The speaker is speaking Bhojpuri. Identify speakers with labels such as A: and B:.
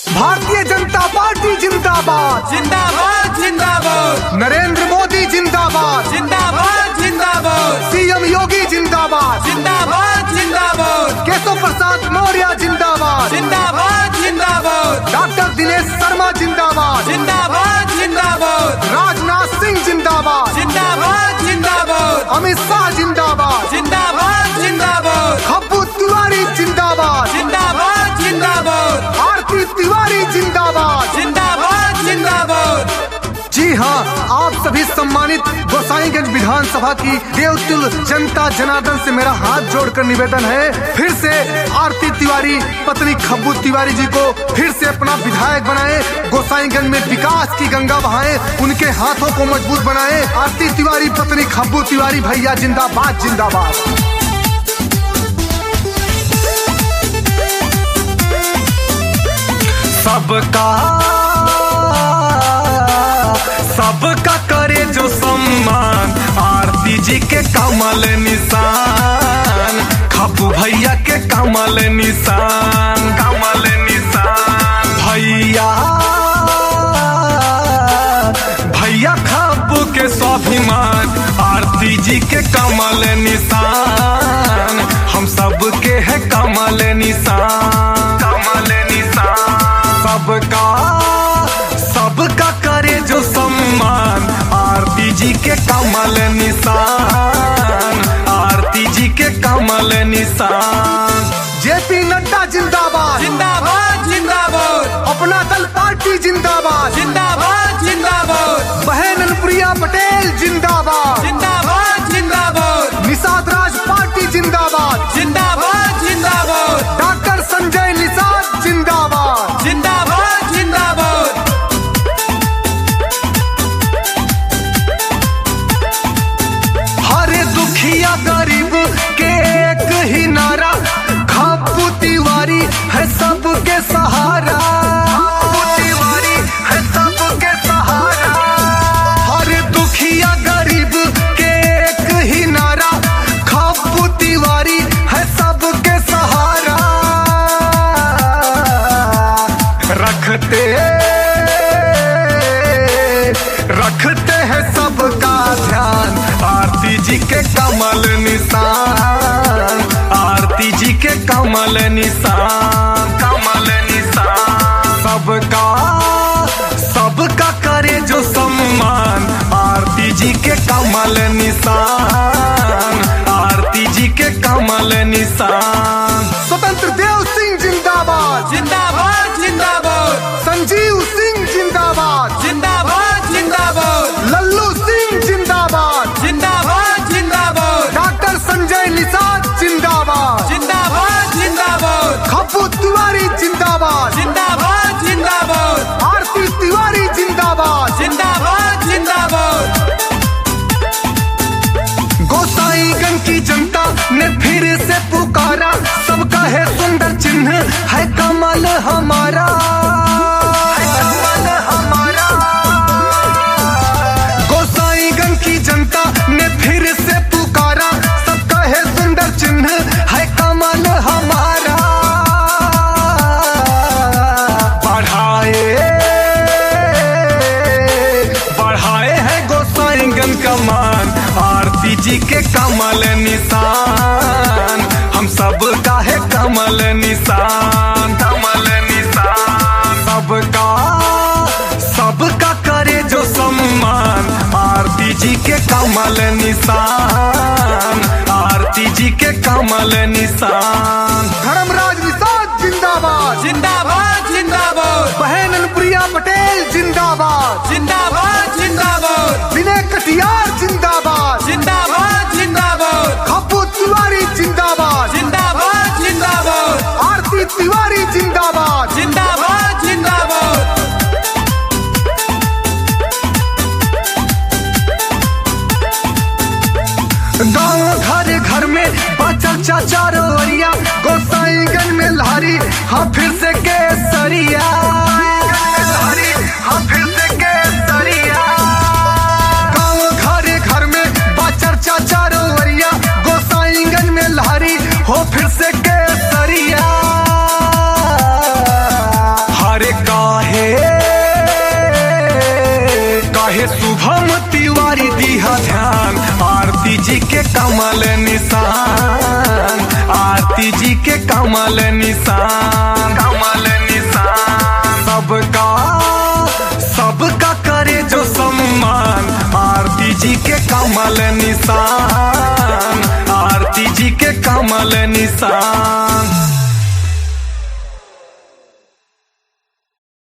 A: भारतीय जनता पार्टी जिंदाबाद
B: जिंदाबाद जिंदाबाद।
A: नरेंद्र मोदी जिंदाबाद
B: जिंदाबाद जिंदाबाद।
A: सीएम योगी जिंदाबाद
B: जिंदाबाद जिंदाबाद।
A: केशव प्रसाद मौर्य जिंदाबाद
B: जिंदाबाद जिंदाबाद।
A: डॉक्टर दिनेश शर्मा जिंदाबाद
B: जिंदाबाद जिंदाबाद।
A: राजनाथ सिंह जिंदाबाद
B: जिंदाबाद जिंदाबाद।
A: अमित शाह जिंदाबाद
B: जिंदाबाद जिंदाबाद।
A: खब्बू तिवारी जिंदाबाद
B: जिंदाबाद जिंदाबाद।
A: आरती तिवारी जिंदाबाद
B: जिंदाबाद जिंदाबाद।
A: जी हाँ, आप सभी सम्मानित गोसाईगंज विधानसभा की देवतुल जनता जनार्दन से मेरा हाथ जोड़कर निवेदन है, फिर से आरती तिवारी पत्नी खब्बू तिवारी जी को फिर से अपना विधायक बनाएं, गोसाईगंज में विकास की गंगा बहाएं, उनके हाथों को मजबूत बनाएं। आरती तिवारी पत्नी खब्बू तिवारी भैया जिंदाबाद जिंदाबाद।
C: सबका करे जो सम्मान, आरती जी के कमल निशान, खब्बू भैया के कमल निशान, कमल निशान। भैया भैया खब्बू के स्वाभिमान, आरती जी के कमल निशान, हम सब के है कमल निशान, कमल निशान। सबका करे जो सम्मान, आरती जी के कमल निशान, आरती जी के कमल निशान।
A: जेपी नड्डा जिंदाबाद
B: जिंदाबाद जिंदाबाद।
A: अपना दल पार्टी जिंदाबाद
B: जिंदाबाद जिंदाबाद।
A: बहन अनुप्रिया पटेल जिंदाबाद
B: जिंदाबाद जिंदाबाद।
A: निषाद राज पार्टी जिंदाबाद
B: जिंदाबाद जिंदाबाद।
A: डॉक्टर संजय निषाद जिंदाबाद
B: जिंदाबाद जिंदाबाद।
A: हरे दुखिया गरीब के एक ही नारा, खब्बू तिवारी है सबके सहारा, खब्बू तिवारी है सबके सहारा। हरे दुखिया गरीब के एक ही नारा, खब्बू तिवारी है सबके सहारा। रखते हैं सबका ध्यान, आरती जी के कमल निशान, आरती जी के कमल निशान, कमल निशान। सबका करे जो सम्मान, आरती जी के कमल निशान, आरती जी के कमल निशान। स्वतंत्र देव सिंह जिंदाबाद
B: जिंदाबाद जिंदाबाद।
A: संजीव सिंह जिंदाबाद
B: जिंदाबाद जिंदाबाद।
A: लल्लू सिंह जिंदाबाद
B: जिंदाबाद जिंदाबाद।
A: डॉक्टर संजय निषाद जिंदाबाद
B: जिंदाबाद जिंदाबाद।
A: खब्बू तिवारी जिंदाबाद
B: जिंदाबाद जिंदाबाद।
A: आरती तिवारी जिंदाबाद
B: जिंदाबाद जिंदाबाद।
A: गोसाईगंज की जनता ने फिर से पुकारा, सबका है सुंदर चिन्ह है कमल हमारा, है कमल हमारा। गोसाईगंज की जनता ने फिर से पुकारा, सबका है सुंदर चिन्ह है कमल हमारा। बढ़ाए है गोसाईगंज का मान, आरती जी के कमल निशान, हम सब का है कमल निशान, कमल निशान। सबका करे जो सम्मान, आरती जी के कमल निशान, आरती जी के कमल निशान। धर्मराज निषाद जिंदाबाद
B: जिंदाबाद जिंदाबाद।
A: बहन अनुप्रिया पटेल जिंदाबाद
B: जिंदाबाद जिंदाबाद।
A: विनय कटियार जिंदाबाद
B: जिंदाबाद जिंदाबाद।
A: खब्बू तिवारी जिंदाबाद
B: जिंदाबाद जिंदाबाद।
A: आरती तिवारी जिंदाबाद
B: जिंदाबाद जिंदाबाद।
A: गाँव घर घर में बचल चाचा रोरिया, गोसाईगंज में लहरी हाँ फिर से केसरिया, हाँ फिर से केसरिया। गाँव घर घर में बचल चाचा रोरिया, गोसाईगंज में लहरी हो फिर से केसरिया। हरे
C: कहे शुभम तिवारी दिहा ध्यान, आरती जी के कमल निशान, आरती जी के कमल निशान, कमल निशान। सबका करे जो सम्मान, आरती जी के कमल निशान।